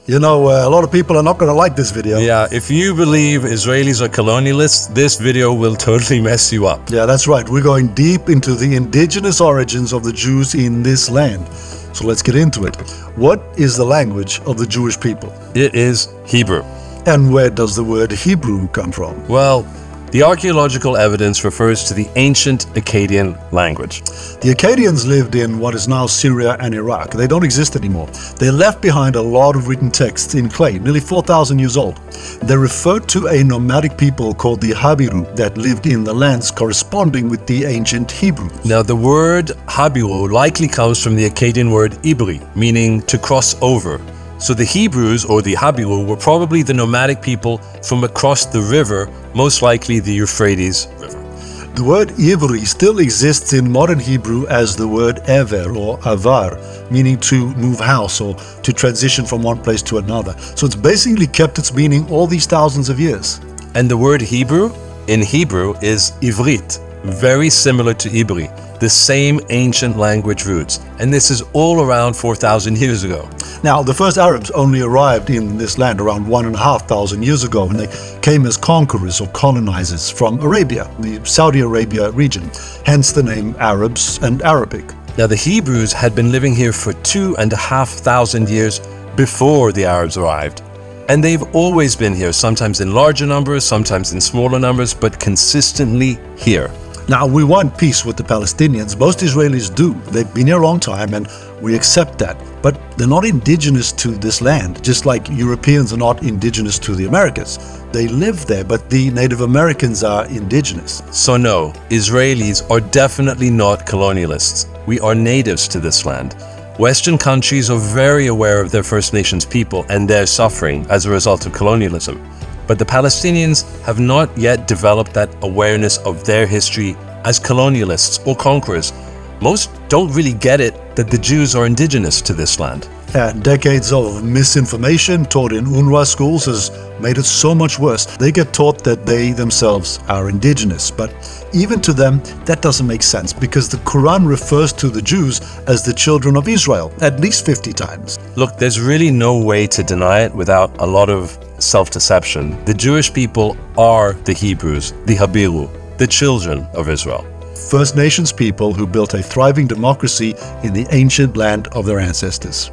You know, a lot of people are not going to like this video. Yeah, if you believe Israelis are colonialists, this video will totally mess you up. Yeah, that's right. We're going deep into the indigenous origins of the Jews in this land. So let's get into it. What is the language of the Jewish people? It is Hebrew. And where does the word Hebrew come from? Well, the archaeological evidence refers to the ancient Akkadian language. The Akkadians lived in what is now Syria and Iraq. They don't exist anymore. They left behind a lot of written texts in clay, nearly 4,000 years old. They referred to a nomadic people called the Habiru that lived in the lands corresponding with the ancient Hebrew. Now, the word Habiru likely comes from the Akkadian word Ibri, meaning to cross over. So the Hebrews, or the Habiru, were probably the nomadic people from across the river, most likely the Euphrates River. The word Ivri still exists in modern Hebrew as the word Ever or Avar, meaning to move house or to transition from one place to another. So it's basically kept its meaning all these thousands of years. And the word Hebrew in Hebrew is Ivrit, very similar to Ibri, the same ancient language roots. And this is all around 4,000 years ago. Now, the first Arabs only arrived in this land around 1,500 years ago, and they came as conquerors or colonizers from Arabia, the Saudi Arabia region, hence the name Arabs and Arabic. Now, the Hebrews had been living here for 2,500 years before the Arabs arrived. And they've always been here, sometimes in larger numbers, sometimes in smaller numbers, but consistently here. Now, we want peace with the Palestinians. Most Israelis do. They've been here a long time, and we accept that. But they're not indigenous to this land, just like Europeans are not indigenous to the Americas. They live there, but the Native Americans are indigenous. So no, Israelis are definitely not colonialists. We are natives to this land. Western countries are very aware of their First Nations people and their suffering as a result of colonialism. But the Palestinians have not yet developed that awareness of their history as colonialists or conquerors. Most don't really get it that the Jews are indigenous to this land. And decades of misinformation taught in UNRWA schools has made it so much worse. They get taught that they themselves are indigenous, but even to them that doesn't make sense because the Quran refers to the Jews as the children of Israel at least 50 times. Look, there's really no way to deny it without a lot of self-deception. The Jewish people are the Hebrews, the Habiru, the children of Israel. First Nations people who built a thriving democracy in the ancient land of their ancestors.